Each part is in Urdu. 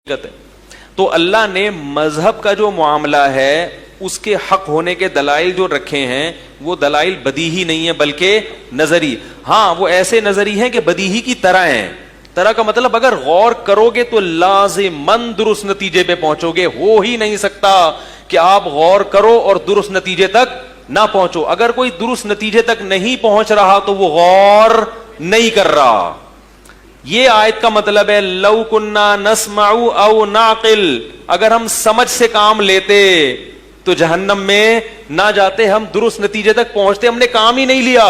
ہے۔ تو اللہ نے مذہب کا جو معاملہ ہے اس کے حق ہونے کے دلائل جو رکھے ہیں وہ دلائل بدیہی نہیں ہے بلکہ نظری۔ ہاں وہ ایسے نظری ہیں کہ بدیہی کی طرح ہیں۔ طرح کا مطلب اگر غور کرو گے تو لازماً درست نتیجے پہ پہنچو گے۔ ہو ہی نہیں سکتا کہ آپ غور کرو اور درست نتیجے تک نہ پہنچو۔ اگر کوئی درست نتیجے تک نہیں پہنچ رہا تو وہ غور نہیں کر رہا۔ یہ آیت کا مطلب ہے لو کننا نسمع او نعقل، اگر ہم سمجھ سے کام لیتے تو جہنم میں نہ جاتے، ہم درست نتیجے تک پہنچتے، ہم نے کام ہی نہیں لیا۔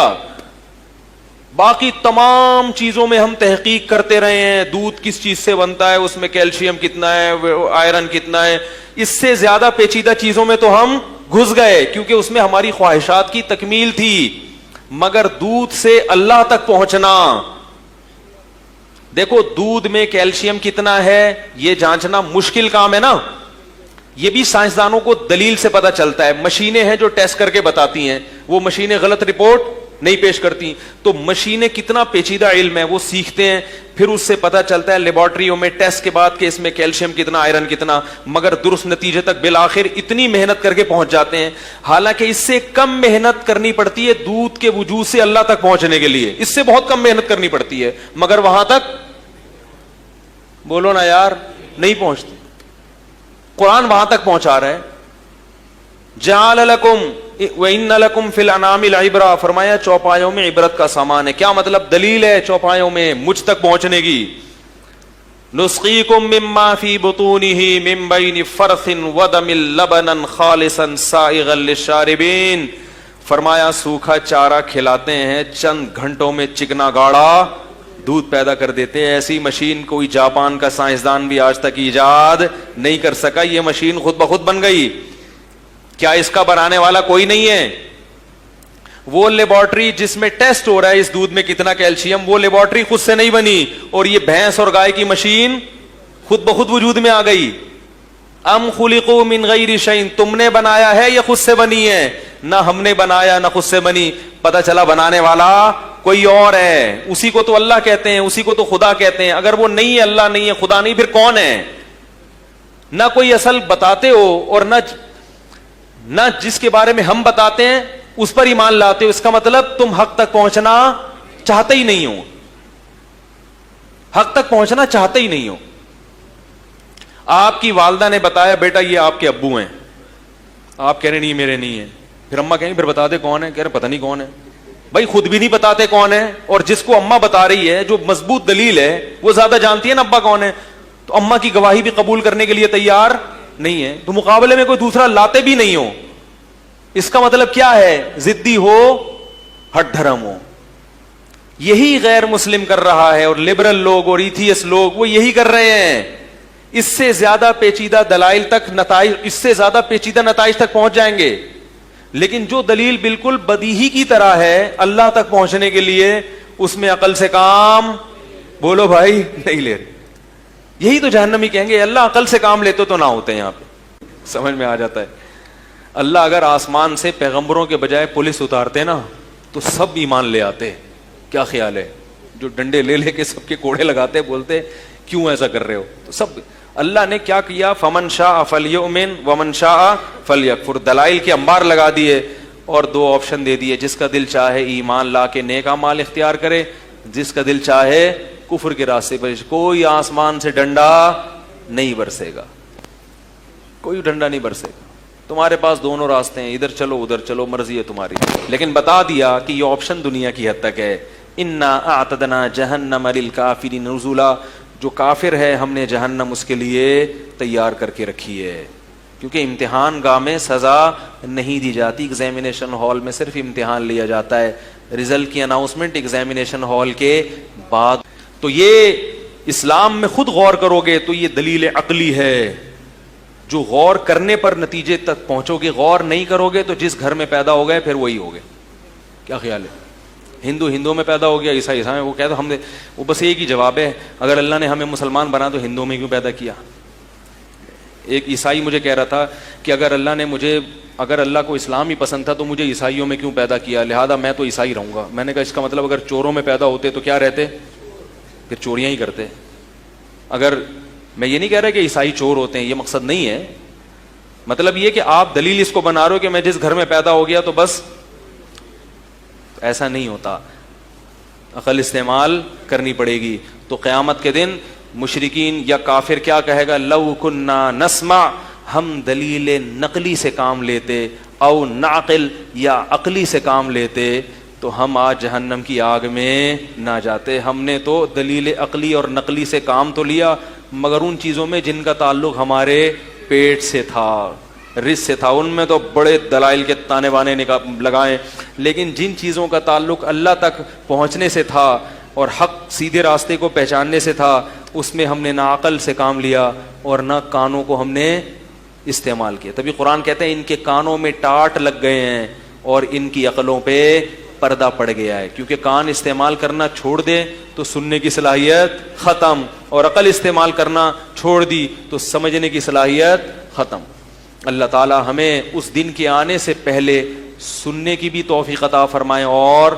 باقی تمام چیزوں میں ہم تحقیق کرتے رہے ہیں، دودھ کس چیز سے بنتا ہے، اس میں کیلشیم کتنا ہے، آئرن کتنا ہے، اس سے زیادہ پیچیدہ چیزوں میں تو ہم گھس گئے کیونکہ اس میں ہماری خواہشات کی تکمیل تھی۔ مگر دودھ سے اللہ تک پہنچنا، دیکھو دودھ میں کیلشیم کتنا ہے یہ جانچنا مشکل کام ہے نا، یہ بھی سائنسدانوں کو دلیل سے پتا چلتا ہے۔ مشینیں ہیں جو ٹیسٹ کر کے بتاتی ہیں، وہ مشینیں غلط رپورٹ نہیں پیش کرتی۔ تو مشینیں کتنا پیچیدہ علم ہے، وہ سیکھتے ہیں، پھر اس سے پتا چلتا ہے لیبارٹریوں میں ٹیسٹ کے بعد کہ اس میں کیلشیم کتنا، آئرن کتنا، مگر درست نتیجے تک بالآخر اتنی محنت کر کے پہنچ جاتے ہیں۔ حالانکہ اس سے کم محنت کرنی پڑتی ہے دودھ کے وجود سے اللہ تک پہنچنے کے لیے، اس سے بہت کم محنت کرنی پڑتی ہے، مگر وہاں تک بولو نا یار نہیں پہنچتے۔ قرآن وہاں تک پہنچا رہا ہے۔ جعل لکم وَإِنَّ لَكُمْ فِي الْأَنْعَامِ لَعِبْرَةً، فرمایا چوپایوں میں عبرت کا سامان ہے۔ کیا مطلب؟ دلیل ہے چوپایوں میں مجھ تک پہنچنے کی۔ نُسْقِيكُم مِّمَّا فِي بُطُونِهِ مِن بَيْنِ فَرْثٍ وَدَمٍ لَبَنًا خَالِصًا سَائِغًا لِّلشَّارِبِينَ، فرمایا سوکھا چارہ کھلاتے ہیں، چند گھنٹوں میں چکنا گاڑا دودھ پیدا کر دیتے ہیں۔ ایسی مشین کوئی جاپان کا سائنسدان بھی آج تک ایجاد نہیں کر سکا، یہ مشین خود بخود بن گئی۔ کیا اس کا بنانے والا کوئی نہیں ہے؟ وہ لیبارٹری جس میں ٹیسٹ ہو رہا ہے اس دودھ میں کتنا کیلشیم، وہ لیبارٹری خود سے نہیں بنی، اور یہ بھینس اور گائے کی مشین خود بخود وجود میں آ گئی۔ ام خلقوا من غیر شیء، تم نے بنایا ہے یا خود سے بنی ہے؟ نہ ہم نے بنایا نہ خود سے بنی، پتہ چلا بنانے والا کوئی اور ہے۔ اسی کو تو اللہ کہتے ہیں، اسی کو تو خدا کہتے ہیں۔ اگر وہ نہیں ہے، اللہ نہیں ہے، خدا نہیں، پھر کون ہے؟ نہ کوئی اصل بتاتے ہو اور نہ جس کے بارے میں ہم بتاتے ہیں اس پر ایمان لاتے ہو، اس کا مطلب تم حق تک پہنچنا چاہتے ہی نہیں ہو، حق تک پہنچنا چاہتے ہی نہیں ہو۔ آپ کی والدہ نے بتایا بیٹا یہ آپ کے ابو ہیں، آپ کہہ رہے نہیں میرے نہیں ہیں، پھر اماں کہیں پھر بتا دے کون ہے، کہہ رہے پتہ نہیں کون ہے۔ بھائی خود بھی نہیں بتاتے کون ہے، اور جس کو اماں بتا رہی ہے جو مضبوط دلیل ہے وہ زیادہ جانتی ہے نا ابا کون ہے، تو اماں کی گواہی بھی قبول کرنے کے لیے تیار نہیں ہے، تو مقابلے میں کوئی دوسرا لاتے بھی نہیں ہو۔ اس کا مطلب کیا ہے؟ ضدی ہو، ہٹ دھرم ہو۔ یہی غیر مسلم کر رہا ہے، اور لبرل لوگ اور ایتھیس لوگ وہ یہی کر رہے ہیں۔ اس سے زیادہ پیچیدہ دلائل تک نتائج، اس سے زیادہ پیچیدہ نتائج تک پہنچ جائیں گے، لیکن جو دلیل بالکل بدیہی کی طرح ہے اللہ تک پہنچنے کے لیے، اس میں عقل سے کام بولو بھائی نہیں لے رہے۔ یہی تو جہنمی کہیں گے اللہ عقل سے کام لیتے تو نہ ہوتے۔ یہاں پہ سمجھ میں آ جاتا ہے۔ اللہ اگر آسمان سے پیغمبروں کے بجائے پولیس اتارتے نا تو سب ایمان لے آتے۔ کیا خیال ہے؟ جو ڈنڈے لے لے کے سب کے کوڑے لگاتے، بولتے کیوں ایسا کر رہے ہو، تو سب اللہ نے کیا کیا؟ فمن شاء فلیؤمن ومن شاء فلیکفر، دلائل کے انبار لگا دیے اور دو آپشن دے دیے، جس کا دل چاہے ایمان لا کے نیک اعمال اختیار کرے، جس کا دل چاہے کفر کے راستے پر۔ کوئی آسمان سے ڈنڈا نہیں برسے گا، کوئی ڈنڈا نہیں برسے گا، تمہارے پاس دونوں راستے ہیں، ادھر چلو ادھر چلو، مرضی ہے تمہاری۔ لیکن بتا دیا کہ یہ آپشن دنیا کی حد تک ہے۔ انا اعتدنا جہنم للکافرین نزلا، جو کافر ہے ہم نے جہنم اس کے لیے تیار کر کے رکھی ہے، کیونکہ امتحان گاہ میں سزا نہیں دی جاتی، ایگزامینیشن ہال میں صرف امتحان لیا جاتا ہے، رزلٹ کی اناؤنسمنٹ ایگزامینیشن ہال کے بعد۔ تو یہ اسلام میں خود غور کرو گے تو یہ دلیل عقلی ہے، جو غور کرنے پر نتیجے تک پہنچو گے، غور نہیں کرو گے تو جس گھر میں پیدا ہو گئے پھر وہی ہو گئے۔ کیا خیال ہے؟ ہندو میں پیدا ہو گیا، عیسائی میں، وہ کہتا ہم نے، وہ بس ایک ہی جواب ہے، اگر اللہ نے ہمیں مسلمان بنا تو ہندوؤں میں کیوں پیدا کیا؟ ایک عیسائی مجھے کہہ رہا تھا کہ اگر اللہ کو اسلام ہی پسند تھا تو مجھے عیسائیوں میں کیوں پیدا کیا، لہذا میں تو عیسائی رہوں گا۔ میں نے کہا اس کا مطلب اگر چوروں میں پیدا ہوتے تو کیا رہتے؟ پھر چوریاں ہی کرتے۔ اگر میں یہ نہیں کہہ رہا کہ عیسائی چور ہوتے ہیں، یہ مقصد نہیں ہے. مطلب یہ کہ آپ دلیل اس کو بنا رہے ہو کہ میں جس گھر میں پیدا ہو گیا تو بس، ایسا نہیں ہوتا. عقل استعمال کرنی پڑے گی. تو قیامت کے دن مشرکین یا کافر کیا کہے گا؟ لو کننا نسمع، ہم دلیل نقلی سے کام لیتے، او نعقل یا عقلی سے کام لیتے تو ہم آج جہنم کی آگ میں نہ جاتے. ہم نے تو دلیل عقلی اور نقلی سے کام تو لیا، مگر ان چیزوں میں جن کا تعلق ہمارے پیٹ سے تھا، رزق سے تھا، ان میں تو بڑے دلائل کے تانے بانے لگائے. لیکن جن چیزوں کا تعلق اللہ تک پہنچنے سے تھا اور حق سیدھے راستے کو پہچاننے سے تھا، اس میں ہم نے نہ عقل سے کام لیا اور نہ کانوں کو ہم نے استعمال کیا. تبھی قرآن کہتے ہیں ان کے کانوں میں ٹاٹ لگ گئے ہیں اور ان کی عقلوں پہ پردہ پڑ گیا ہے. کیونکہ کان استعمال کرنا چھوڑ دے تو سننے کی صلاحیت ختم، اور عقل استعمال کرنا چھوڑ دی تو سمجھنے کی صلاحیت ختم. اللہ تعالی ہمیں اس دن کے آنے سے پہلے سننے کی بھی توفیق عطا فرمائے اور